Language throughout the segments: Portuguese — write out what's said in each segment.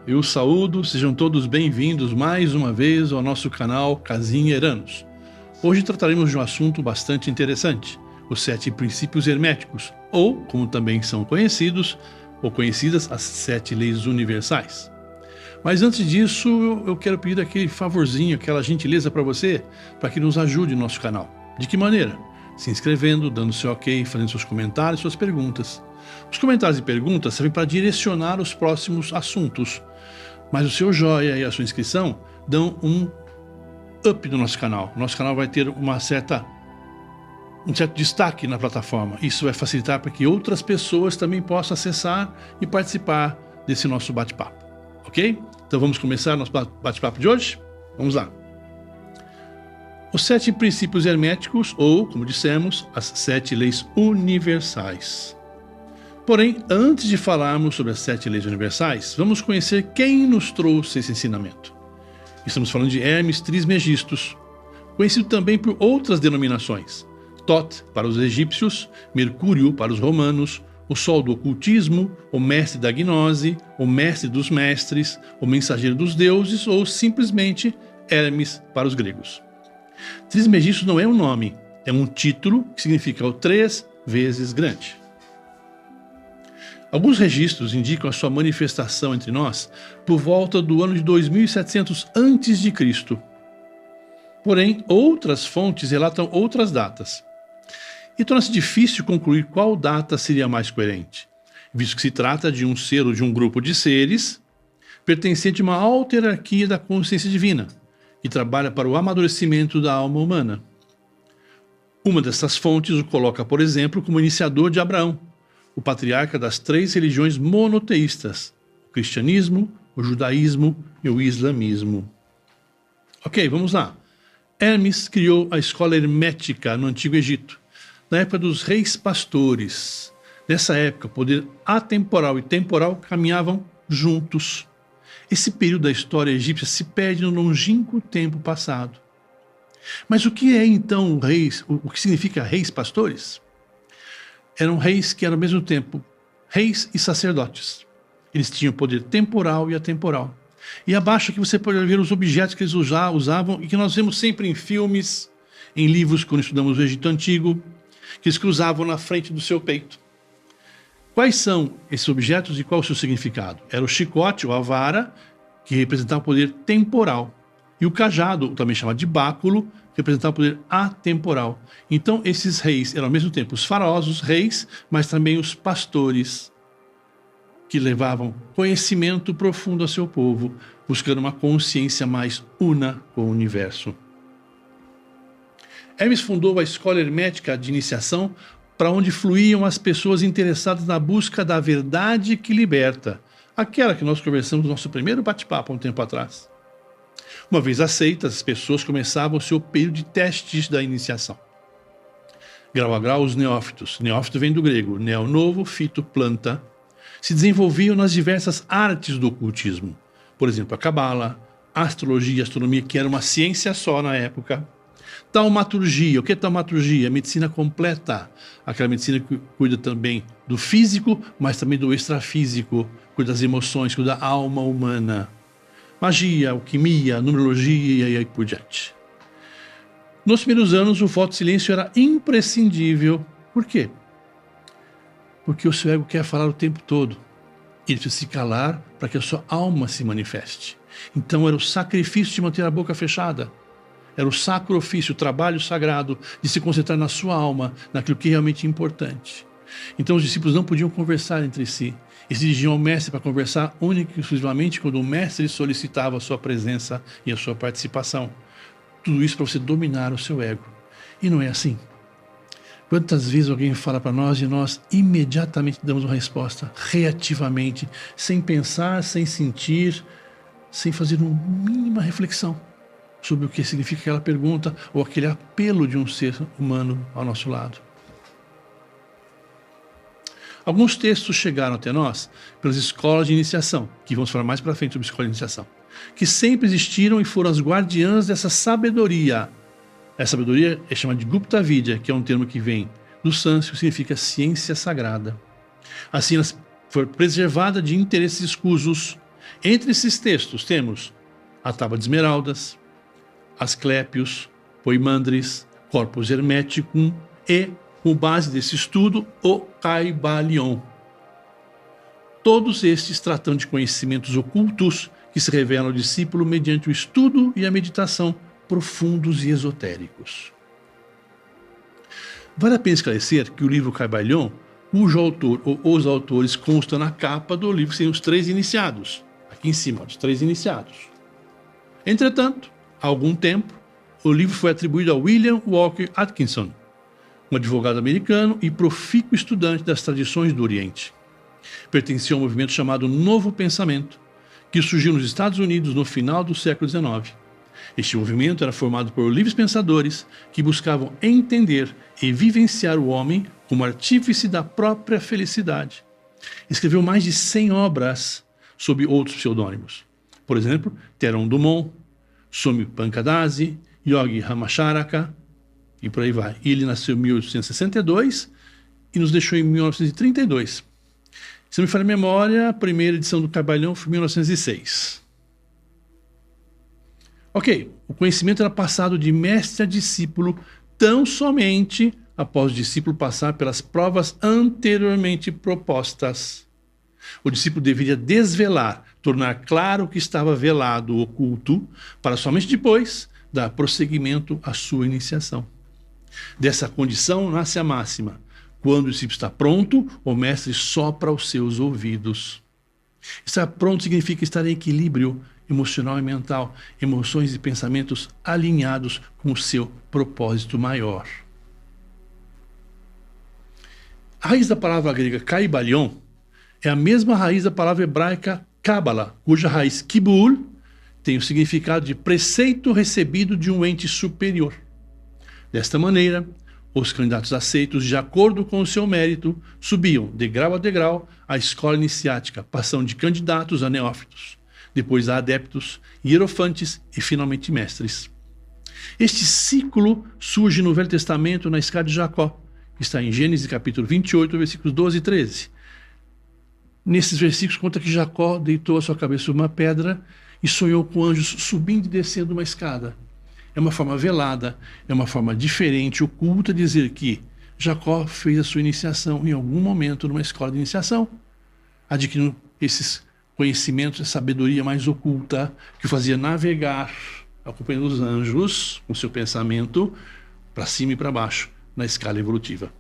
eu os saúdo, sejam todos bem-vindos mais uma vez ao nosso canal Casinha Eranos. Hoje trataremos de um assunto bastante interessante, os 7 princípios herméticos, ou, como também são conhecidos, ou conhecidas, as 7 leis universais. Mas antes disso, eu quero pedir aquele favorzinho, aquela gentileza para você, para que nos ajude no nosso canal. De que maneira? Se inscrevendo, dando seu ok, fazendo seus comentários, suas perguntas. Os comentários e perguntas servem para direcionar os próximos assuntos, mas o seu joinha e a sua inscrição dão um up no nosso canal. O nosso canal vai ter um certo destaque na plataforma. Isso vai facilitar para que outras pessoas também possam acessar e participar desse nosso bate-papo. Ok? Então vamos começar nosso bate-papo de hoje? Vamos lá. Os 7 princípios herméticos, ou, como dissemos, as 7 leis universais. Porém, antes de falarmos sobre as 7 leis universais, vamos conhecer quem nos trouxe esse ensinamento. Estamos falando de Hermes Trismegistus, conhecido também por outras denominações. Thoth para os egípcios, Mercúrio para os romanos, o Sol do ocultismo, o mestre da gnose, o mestre dos mestres, o mensageiro dos deuses ou simplesmente Hermes para os gregos. Trismegistus não é um nome, é um título que significa o 3 vezes grande. Alguns registros indicam a sua manifestação entre nós por volta do ano de 2700 a.C. Porém, outras fontes relatam outras datas. E torna-se difícil concluir qual data seria mais coerente, visto que se trata de um ser ou de um grupo de seres pertencente a uma alta hierarquia da consciência divina, que trabalha para o amadurecimento da alma humana. Uma dessas fontes o coloca, por exemplo, como iniciador de Abraão, o patriarca das 3 religiões monoteístas, o cristianismo, o judaísmo e o islamismo. Ok, vamos lá. Hermes criou a escola hermética no Antigo Egito, na época dos reis pastores. Nessa época, o poder atemporal e temporal caminhavam juntos. Esse período da história egípcia se perde no longínquo tempo passado. Mas o que é então reis? O que significa reis pastores? Eram reis que eram ao mesmo tempo reis e sacerdotes. Eles tinham poder temporal e atemporal. E abaixo aqui você pode ver os objetos que eles usavam e que nós vemos sempre em filmes, em livros, quando estudamos o Egito Antigo, que eles cruzavam na frente do seu peito. Quais são esses objetos e qual o seu significado? Era o chicote ou a vara, que representava o poder temporal, e o cajado, também chamado de báculo, que representava o poder atemporal. Então esses reis eram ao mesmo tempo os faraós, os reis, mas também os pastores, que levavam conhecimento profundo ao seu povo, buscando uma consciência mais una com o universo. Hermes fundou a escola hermética de iniciação, para onde fluíam as pessoas interessadas na busca da verdade que liberta, aquela que nós conversamos no nosso primeiro bate-papo há um tempo atrás. Uma vez aceitas, as pessoas começavam o seu período de testes da iniciação. Grau a grau, os neófitos, neófito vem do grego, neo novo, fito planta, se desenvolviam nas diversas artes do ocultismo, por exemplo, a cabala, a astrologia, a astronomia, que era uma ciência só na época. Taumaturgia, o que é taumaturgia? Medicina completa, aquela medicina que cuida também do físico, mas também do extrafísico, cuida das emoções, cuida da alma humana. Magia, alquimia, numerologia e aí por diante. Nos primeiros anos, o voto de silêncio era imprescindível. Por quê? Porque o seu ego quer falar o tempo todo. Ele precisa se calar para que a sua alma se manifeste. Então era o sacrifício de manter a boca fechada. Era o sacro ofício, o trabalho sagrado de se concentrar na sua alma, naquilo que é realmente importante. Então os discípulos não podiam conversar entre si. Eles se dirigiam ao mestre para conversar única e exclusivamente quando o mestre solicitava a sua presença e a sua participação. Tudo isso para você dominar o seu ego. E não é assim. Quantas vezes alguém fala para nós e nós imediatamente damos uma resposta, reativamente, sem pensar, sem sentir, sem fazer uma mínima reflexão sobre o que significa aquela pergunta ou aquele apelo de um ser humano ao nosso lado. Alguns textos chegaram até nós pelas escolas de iniciação, que vamos falar mais para frente sobre escola de iniciação, que sempre existiram e foram as guardiãs dessa sabedoria. Essa sabedoria é chamada de Gupta Vidya, que é um termo que vem do sânscrito, significa ciência sagrada. Assim, ela foi preservada de interesses escusos Entre esses textos temos a Tábua de Esmeraldas, Asclépios, Poimandres, Corpus Hermeticum e, com base desse estudo, o Caibalion. Todos estes tratando de conhecimentos ocultos que se revelam ao discípulo mediante o estudo e a meditação profundos e esotéricos. Vale a pena esclarecer que o livro Caibalion, cujo autor ou os autores constam na capa do livro, seriam os 3 iniciados. Aqui em cima, os 3 iniciados. Entretanto, há algum tempo, o livro foi atribuído a William Walker Atkinson, um advogado americano e profícuo estudante das tradições do Oriente. Pertencia a um movimento chamado Novo Pensamento, que surgiu nos Estados Unidos no final do século XIX. Este movimento era formado por livres pensadores que buscavam entender e vivenciar o homem como artífice da própria felicidade. Escreveu mais de 100 obras sob outros pseudônimos. Por exemplo, Theron Dumont, Swami Pankadasi, Yogi Ramacharaka e por aí vai. Ele nasceu em 1862 e nos deixou em 1932. Se não me falha a memória, a primeira edição do Caibalion foi em 1906. Ok, o conhecimento era passado de mestre a discípulo tão somente após o discípulo passar pelas provas anteriormente propostas. O discípulo deveria desvelar, tornar claro o que estava velado, oculto, para somente depois dar prosseguimento à sua iniciação. Dessa condição nasce a máxima: quando o discípulo está pronto, o mestre sopra aos seus ouvidos. Estar pronto significa estar em equilíbrio emocional e mental, emoções e pensamentos alinhados com o seu propósito maior. A raiz da palavra grega Caibalion é a mesma raiz da palavra hebraica Kabbalah, cuja raiz Kibul tem o significado de preceito recebido de um ente superior. Desta maneira, os candidatos aceitos, de acordo com o seu mérito, subiam, degrau a degrau, a escola iniciática, passando de candidatos a neófitos, depois a adeptos, hierofantes e finalmente mestres. Este ciclo surge no Velho Testamento na escada de Jacó, que está em Gênesis capítulo 28, versículos 12 e 13. Nesses versículos conta que Jacó deitou a sua cabeça sobre uma pedra e sonhou com anjos subindo e descendo uma escada. É uma forma velada, é uma forma diferente, oculta, de dizer que Jacó fez a sua iniciação em algum momento numa escola de iniciação, adquirindo esses conhecimentos, essa sabedoria mais oculta que o fazia navegar, acompanhando os anjos com seu pensamento para cima e para baixo na escala evolutiva.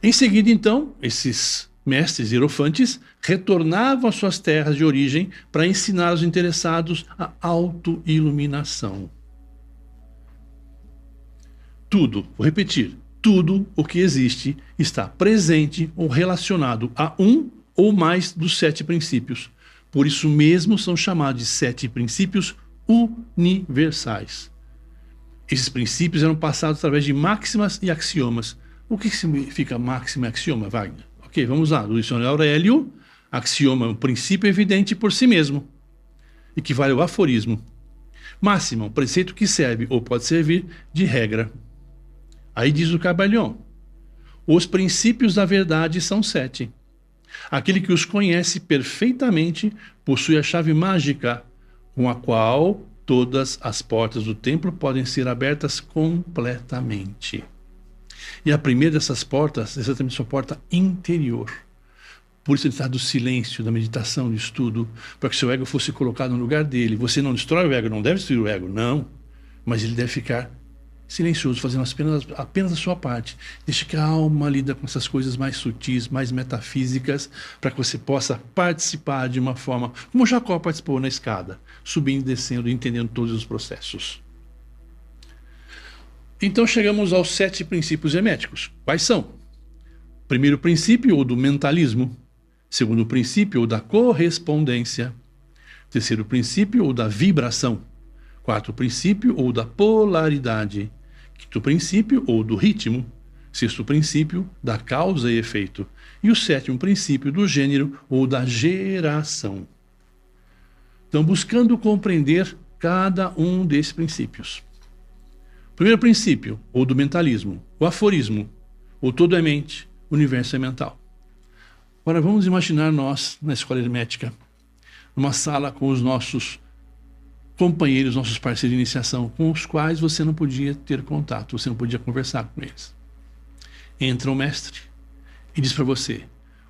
Em seguida, então, esses mestres hierofantes retornavam às suas terras de origem para ensinar os interessados a autoiluminação. Tudo, vou repetir, tudo o que existe está presente ou relacionado a um ou mais dos 7 princípios. Por isso mesmo são chamados de 7 princípios universais. Esses princípios eram passados através de máximas e axiomas. O que significa máxima e axioma, Wagner? Ok, vamos lá. Do dicionário Aurélio, axioma é um princípio evidente por si mesmo, equivale ao aforismo. Máxima, um preceito que serve ou pode servir de regra. Aí diz o Caibalion: os princípios da verdade são 7. Aquele que os conhece perfeitamente possui a chave mágica, com a qual todas as portas do templo podem ser abertas completamente. E a primeira dessas portas é exatamente sua porta interior. Por isso ele está do silêncio, da meditação, do estudo, para que seu ego fosse colocado no lugar dele. Você não destrói o ego, não deve destruir o ego, não. Mas ele deve ficar silencioso, fazendo apenas a sua parte. Deixe que a alma lida com essas coisas mais sutis, mais metafísicas, para que você possa participar de uma forma, como Jacó participou na escada, subindo e descendo, entendendo todos os processos. Então chegamos aos 7 princípios herméticos. Quais são? Primeiro princípio, o do mentalismo. Segundo princípio, o da correspondência. Terceiro princípio, o da vibração. Quarto princípio, ou da polaridade. Quinto princípio, ou do ritmo. Sexto princípio, da causa e efeito. E o 7º princípio, do gênero ou da geração. Então, buscando compreender cada um desses princípios. Primeiro princípio, ou do mentalismo, o aforismo, o todo é mente, o universo é mental. Agora vamos imaginar nós na escola hermética. numa sala com os nossos companheiros, nossos parceiros de iniciação, com os quais você não podia ter contato, você não podia conversar com eles. Entra o mestre e diz para você: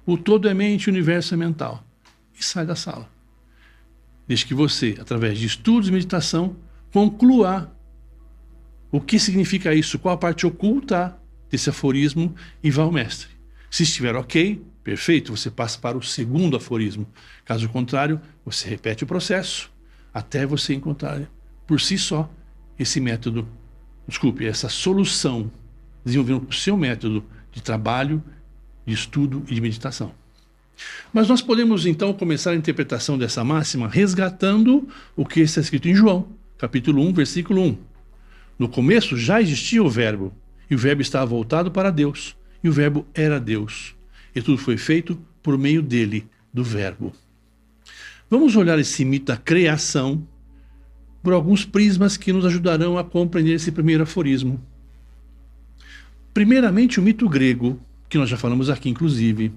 o todo é mente, o universo é mental. E sai da sala. Desde que você, através de estudos e meditação, conclua o que significa isso, qual a parte oculta desse aforismo, e vá ao mestre. Se estiver ok, perfeito, você passa para o segundo aforismo. Caso contrário, você repete o processo até você encontrar por si só esse método, essa solução, desenvolvendo o seu método de trabalho, de estudo e de meditação. Mas nós podemos então começar a interpretação dessa máxima resgatando o que está escrito em João, capítulo 1, versículo 1. No começo já existia o verbo, e o verbo estava voltado para Deus, e o verbo era Deus, e tudo foi feito por meio dele, do verbo. Vamos olhar esse mito da criação por alguns prismas que nos ajudarão a compreender esse primeiro aforismo. Primeiramente, o mito grego, que nós já falamos aqui, inclusive.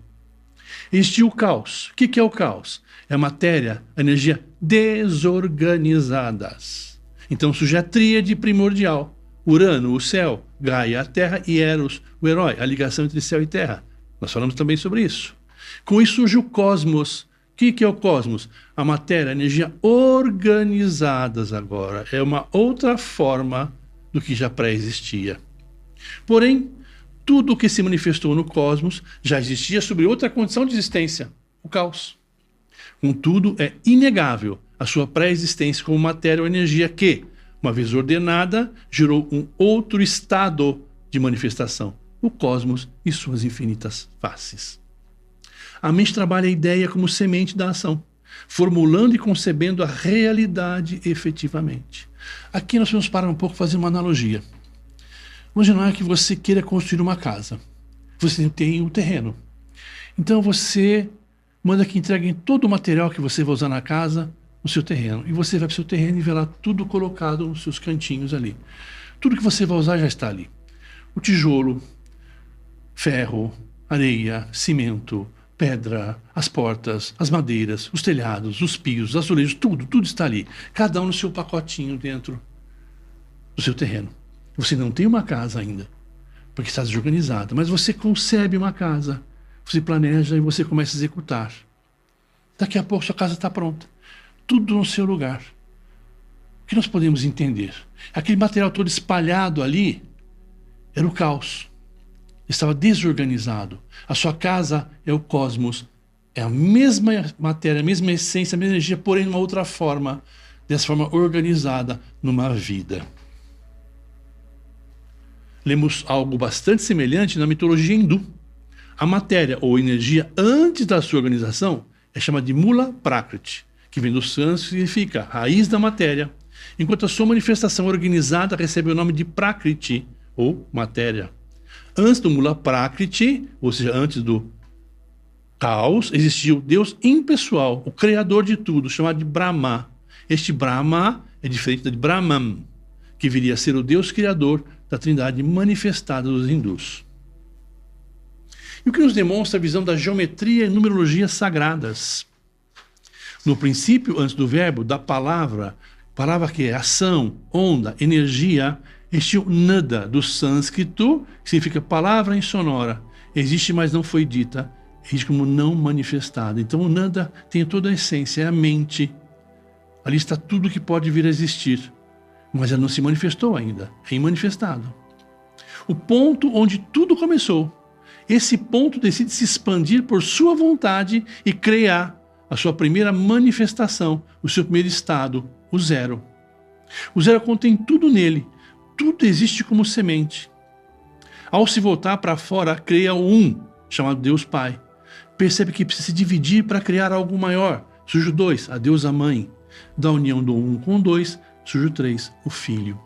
Existiu o caos. O que é o caos? É a matéria, a energia desorganizadas. Então surge a tríade primordial. Urano, o céu, Gaia, a terra, e Eros, o herói, a ligação entre céu e terra. Nós falamos também sobre isso. Com isso surge o cosmos. O que é o cosmos? A matéria, a energia organizadas agora. É uma outra forma do que já pré-existia. Porém, tudo o que se manifestou no cosmos já existia sobre outra condição de existência, o caos. Contudo, é inegável a sua pré-existência como matéria ou energia que, uma vez ordenada, gerou um outro estado de manifestação, o cosmos e suas infinitas faces. A mente trabalha a ideia como semente da ação, formulando e concebendo a realidade efetivamente. Aqui nós vamos parar um pouco e fazer uma analogia. Imaginar que você queira construir uma casa. Você tem um terreno. Então você manda que entreguem todo o material que você vai usar na casa no seu terreno. E você vai para o seu terreno e vê lá tudo colocado nos seus cantinhos ali. Tudo que você vai usar já está ali. O tijolo, ferro, areia, cimento, pedra, as portas, as madeiras, os telhados, os pios, os azulejos, tudo está ali. Cada um no seu pacotinho dentro do seu terreno. Você não tem uma casa ainda, porque está desorganizada, mas você concebe uma casa, você planeja e você começa a executar. Daqui a pouco sua casa está pronta, tudo no seu lugar. O que nós podemos entender? Aquele material todo espalhado ali era o caos, estava desorganizado. A sua casa é o cosmos, é a mesma matéria, a mesma essência, a mesma energia, porém de uma outra forma, dessa forma organizada numa vida. Lemos algo bastante semelhante na mitologia hindu. A matéria ou energia antes da sua organização é chamada de Mula Prakriti, que vem do sânscrito e significa raiz da matéria, enquanto a sua manifestação organizada recebe o nome de Prakriti, ou matéria. Antes do Mula Prakriti, ou seja, antes do caos, existia o Deus impessoal, o criador de tudo, chamado de Brahma. Este Brahma é diferente de Brahman, que viria a ser o Deus criador da trindade manifestada dos hindus. E o que nos demonstra a visão da geometria e numerologia sagradas. No princípio, antes do verbo, da palavra que é ação, onda, energia, existe o nada, do sânscrito, que significa palavra insonora. Existe, mas não foi dita. Existe como não manifestada. Então o nada tem toda a essência, é a mente. Ali está tudo que pode vir a existir. Mas ela não se manifestou ainda, é imanifestado. O ponto onde tudo começou, esse ponto decide se expandir por sua vontade e criar a sua primeira manifestação, o seu primeiro estado, o zero. O zero contém tudo nele, tudo existe como semente. Ao se voltar para fora, cria o um, chamado Deus Pai. Percebe que precisa se dividir para criar algo maior. Surge o dois, a deusa mãe. Da união do um com o dois, surge o 3, o Filho.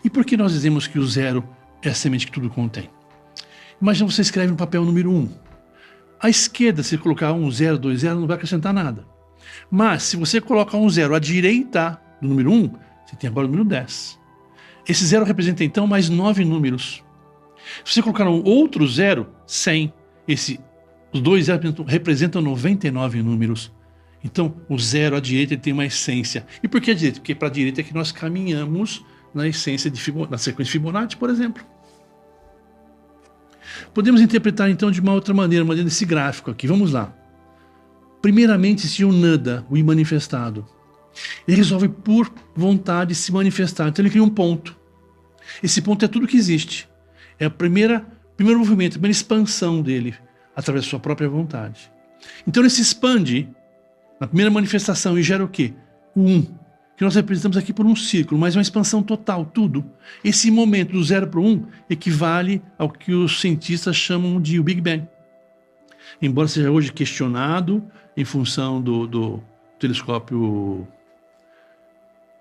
E por que nós dizemos que o zero é a semente que tudo contém? Imagina você escreve no papel número 1. À esquerda, se colocar 1, 0, 2, 0, não vai acrescentar nada. Mas, se você coloca 1, 0 à direita do número 1, você tem agora o número 10. Esse 0 representa, então, mais 9 números. Se você colocar um outro 0, 100. Os dois zeros representam 99 números. Então, o zero à direita ele tem uma essência. E por que a direita? Porque para a direita é que nós caminhamos na essência na sequência de Fibonacci, por exemplo. Podemos interpretar então de uma outra maneira desse gráfico aqui. Vamos lá. Primeiramente, se o nada, o imanifestado, ele resolve por vontade se manifestar. Então ele cria um ponto. Esse ponto é tudo que existe. É o primeiro movimento, a primeira expansão dele, através da sua própria vontade. Então ele se expande na primeira manifestação e gera o quê? O 1, que nós representamos aqui por um círculo, mas uma expansão total, tudo. Esse momento do 0 para o 1 equivale ao que os cientistas chamam de o Big Bang. Embora seja hoje questionado em função do telescópio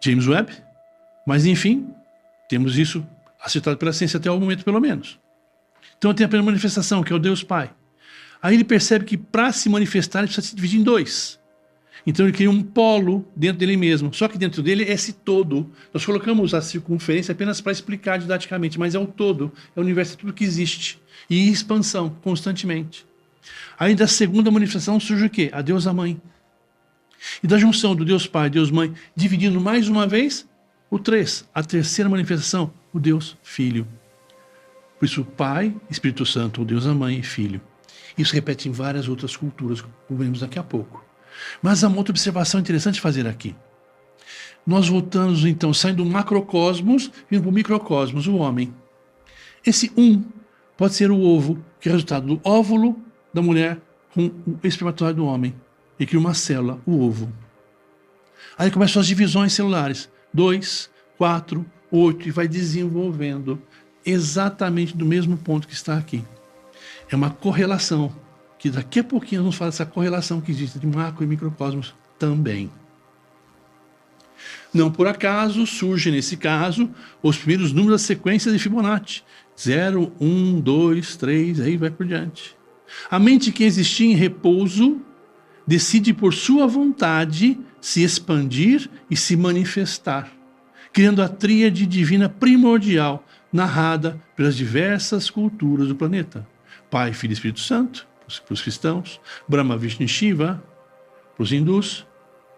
James Webb, mas enfim, temos isso acertado pela ciência até o momento pelo menos. Então tem a primeira manifestação, que é o Deus Pai. Aí ele percebe que para se manifestar ele precisa se dividir em dois. Então ele cria um polo dentro dele mesmo, só que dentro dele é esse todo. Nós colocamos a circunferência apenas para explicar didaticamente, mas é o todo, é o universo, é tudo que existe, e em expansão, constantemente. Aí da segunda manifestação surge o quê? A Deusa Mãe. E da junção do Deus Pai e Deus Mãe, dividindo mais uma vez o 3, a terceira manifestação, o Deus Filho. Por isso, Pai, Espírito Santo, o Deus a Mãe e Filho. Isso repete em várias outras culturas, como veremos daqui a pouco. Mas há uma outra observação interessante fazer aqui. Nós voltamos, então, saindo do macrocosmos, vindo para o microcosmos, o homem. Esse 1 pode ser o ovo, que é o resultado do óvulo da mulher com o espermatozoide do homem. E cria uma célula, o ovo. Aí começam as divisões celulares. 2, 4, 8, e vai desenvolvendo exatamente do mesmo ponto que está aqui. É uma correlação, que daqui a pouquinho vamos falar dessa correlação que existe de macro e microcosmos também. Não por acaso surgem, nesse caso, os primeiros números da sequência de Fibonacci. 0, 1, 2, 3, aí vai por diante. A mente que existia em repouso decide por sua vontade se expandir e se manifestar, criando a tríade divina primordial, narrada pelas diversas culturas do planeta. Pai, Filho e Espírito Santo, para os cristãos, Brahma, Vishnu e Shiva, para os hindus,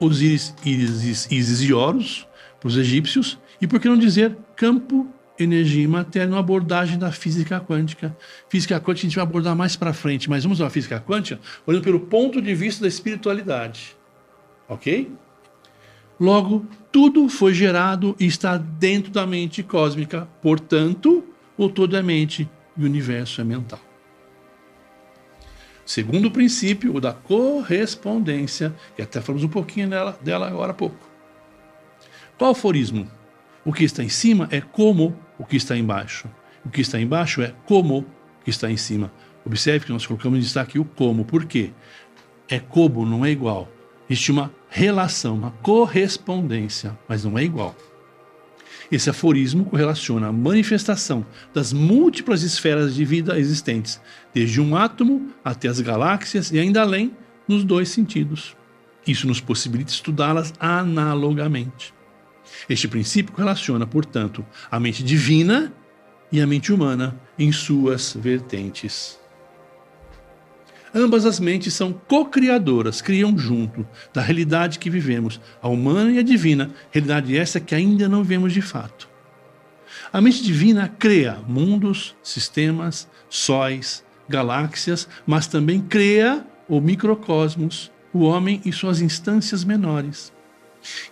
Osíris, Ísis e Horus, para os egípcios, e por que não dizer campo, energia e matéria, uma abordagem da física quântica. Física quântica a gente vai abordar mais para frente, mas vamos à física quântica olhando pelo ponto de vista da espiritualidade. Ok? Logo, tudo foi gerado e está dentro da mente cósmica, portanto, o todo é mente e o universo é mental. Segundo princípio, o da correspondência, que até falamos um pouquinho dela agora há pouco. Qual o aforismo? O que está em cima é como o que está embaixo. O que está embaixo é como o que está em cima. Observe que nós colocamos em destaque o como. Por quê? É como, não é igual. Existe uma relação, uma correspondência, mas não é igual. Esse aforismo correlaciona a manifestação das múltiplas esferas de vida existentes, desde um átomo até as galáxias e ainda além, nos dois sentidos. Isso nos possibilita estudá-las analogamente. Este princípio correlaciona, portanto, a mente divina e a mente humana em suas vertentes. Ambas as mentes são co-criadoras, criam junto da realidade que vivemos, a humana e a divina, realidade essa que ainda não vemos de fato. A mente divina cria mundos, sistemas, sóis, galáxias, mas também cria o microcosmos, o homem e suas instâncias menores.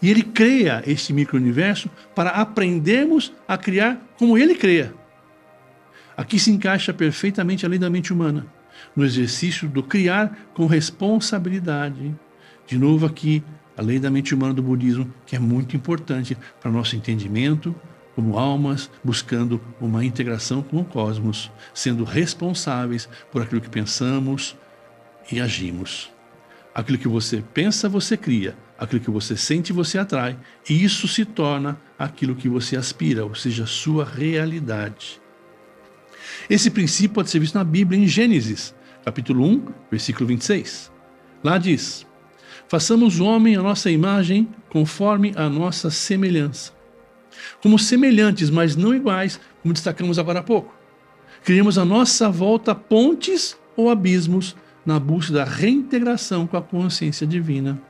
E ele cria este micro-universo para aprendermos a criar como ele cria. Aqui se encaixa perfeitamente a lei da mente humana, no exercício do criar com responsabilidade. De novo aqui, a lei da mente humana do budismo, que é muito importante para nosso entendimento como almas, buscando uma integração com o cosmos, sendo responsáveis por aquilo que pensamos e agimos. Aquilo que você pensa, você cria. Aquilo que você sente, você atrai. E isso se torna aquilo que você aspira, ou seja, a sua realidade. Esse princípio pode ser visto na Bíblia em Gênesis, capítulo 1, versículo 26. Lá diz: façamos o homem à nossa imagem, conforme a nossa semelhança. Como semelhantes, mas não iguais, como destacamos agora há pouco. Criamos à nossa volta pontes ou abismos na busca da reintegração com a consciência divina.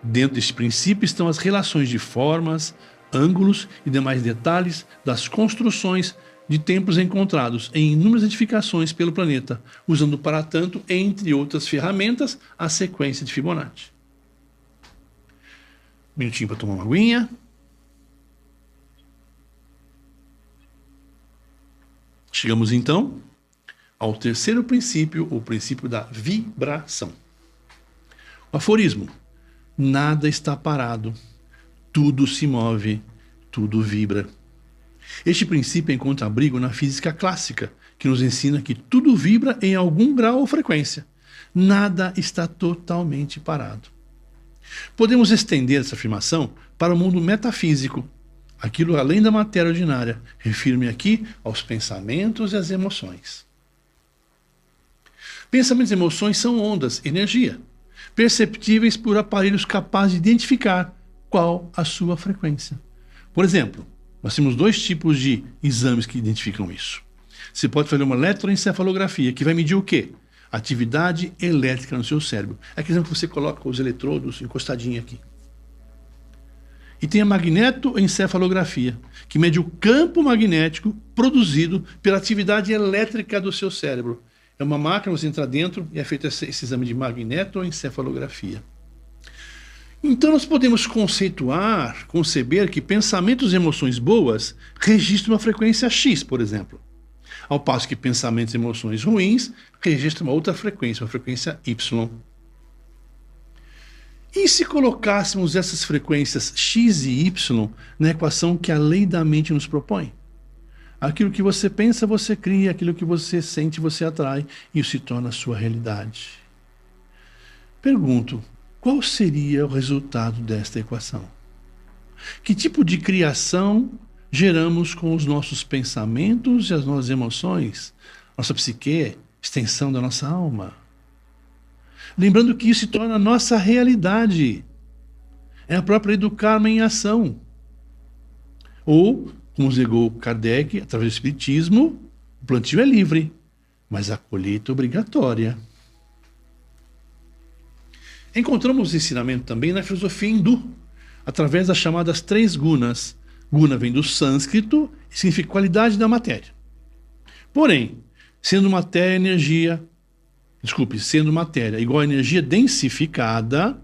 Dentro deste princípio estão as relações de formas, ângulos e demais detalhes das construções de templos encontrados em inúmeras edificações pelo planeta, usando para tanto, entre outras ferramentas, a sequência de Fibonacci. Um minutinho para tomar uma aguinha. Chegamos então ao terceiro princípio, o princípio da vibração. O aforismo: nada está parado, tudo se move, tudo vibra. Este princípio encontra abrigo na física clássica, que nos ensina que tudo vibra em algum grau ou frequência. Nada está totalmente parado. Podemos estender essa afirmação para o mundo metafísico, aquilo além da matéria ordinária. Refiro-me aqui aos pensamentos e às emoções. Pensamentos e emoções são ondas, energia, perceptíveis por aparelhos capazes de identificar qual a sua frequência. Por exemplo, nós temos dois tipos de exames que identificam isso. Você pode fazer uma eletroencefalografia, que vai medir o quê? Atividade elétrica no seu cérebro. É aquele exame que você coloca os eletrodos encostadinho aqui. E tem a magnetoencefalografia, que mede o campo magnético produzido pela atividade elétrica do seu cérebro. É uma máquina, você entra dentro e é feito esse exame de magnetoencefalografia. Então nós podemos conceber que pensamentos e emoções boas registram uma frequência X, por exemplo. Ao passo que pensamentos e emoções ruins registram uma outra frequência, uma frequência Y. E se colocássemos essas frequências X e Y na equação que a lei da mente nos propõe? Aquilo que você pensa, você cria, aquilo que você sente, você atrai, e isso se torna a sua realidade. Pergunto, qual seria o resultado desta equação? Que tipo de criação geramos com os nossos pensamentos e as nossas emoções? Nossa psique, extensão da nossa alma. Lembrando que isso se torna a nossa realidade. É a própria lei do karma em ação. Ou, como legou Kardec, através do Espiritismo, o plantio é livre, mas a colheita é obrigatória. Encontramos ensinamento também na filosofia hindu, através das chamadas 3 gunas. Guna vem do sânscrito e significa qualidade da matéria. Porém, sendo matéria igual a energia densificada,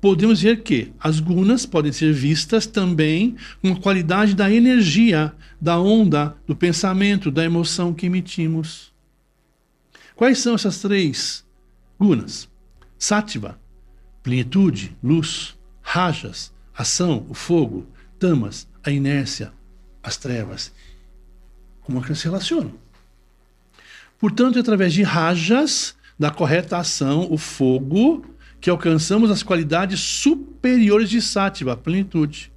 podemos dizer que as gunas podem ser vistas também como a qualidade da energia, da onda, do pensamento, da emoção que emitimos. Quais são essas 3 gunas? Sattva, plenitude, luz; rajas, ação, o fogo; tamas, a inércia, as trevas. Como é que elas se relacionam? Portanto, é através de rajas, da correta ação, o fogo, que alcançamos as qualidades superiores de Sattva, a plenitude.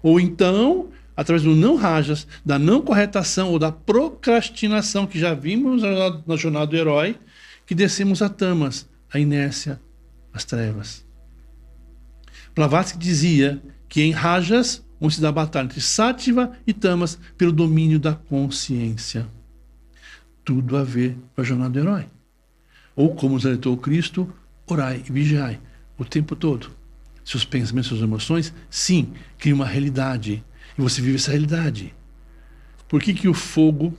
Ou então, através do não rajas, da não correta ação ou da procrastinação, que já vimos na jornada do herói, que descemos a tamas, a inércia, as trevas. Blavatsky dizia que em rajas, onde se dá a batalha entre Sattva e tamas pelo domínio da consciência. Tudo a ver com a jornada do herói. Ou como nos alertou Cristo, orai e vigiai o tempo todo. Seus pensamentos, suas emoções, sim, criam uma realidade. E você vive essa realidade. Por que o fogo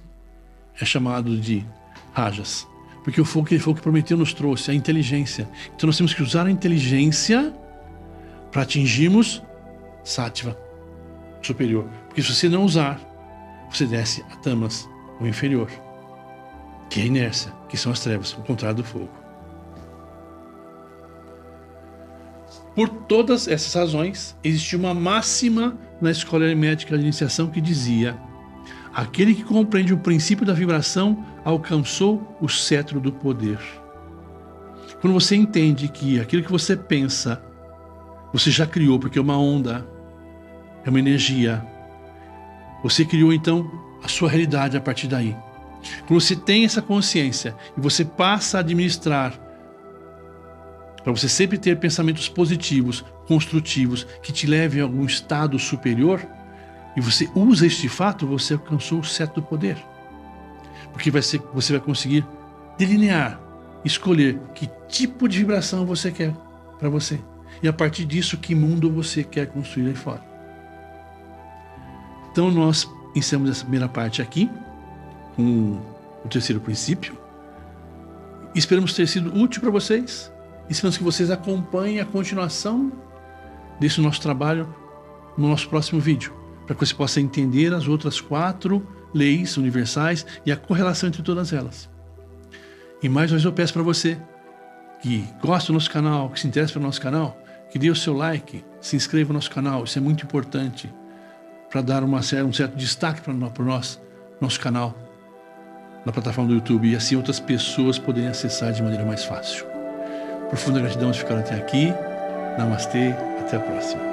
é chamado de rajas? Porque o fogo, aquele fogo que Prometeu nos trouxe, a inteligência. Então nós temos que usar a inteligência para atingirmos Sattva, superior. Porque se você não usar, você desce a tamas, o inferior, que é a inércia, que são as trevas, o contrário do fogo. Por todas essas razões, existia uma máxima na escola hermética de iniciação que dizia: aquele que compreende o princípio da vibração alcançou o cetro do poder. Quando você entende que aquilo que você pensa, você já criou, porque é uma onda, é uma energia. Você criou então a sua realidade a partir daí. Quando você tem essa consciência e você passa a administrar, para você sempre ter pensamentos positivos, construtivos, que te levem a algum estado superior, e você usa este fato, você alcançou o cetro do poder. Porque você vai conseguir delinear, escolher que tipo de vibração você quer para você. E a partir disso, que mundo você quer construir aí fora? Então nós encerramos essa primeira parte aqui, com o terceiro princípio. Esperamos ter sido útil para vocês. Esperamos que vocês acompanhem a continuação desse nosso trabalho no nosso próximo vídeo, para que você possa entender as outras 4 leis universais e a correlação entre todas elas. E mais uma vez eu peço para você que gosta do nosso canal, que se interessa pelo nosso canal, que dê o seu like, se inscreva no nosso canal. Isso é muito importante para dar um certo destaque para o nosso canal na plataforma do YouTube, e assim outras pessoas poderem acessar de maneira mais fácil. Profunda gratidão de ficar até aqui. Namastê, até a próxima.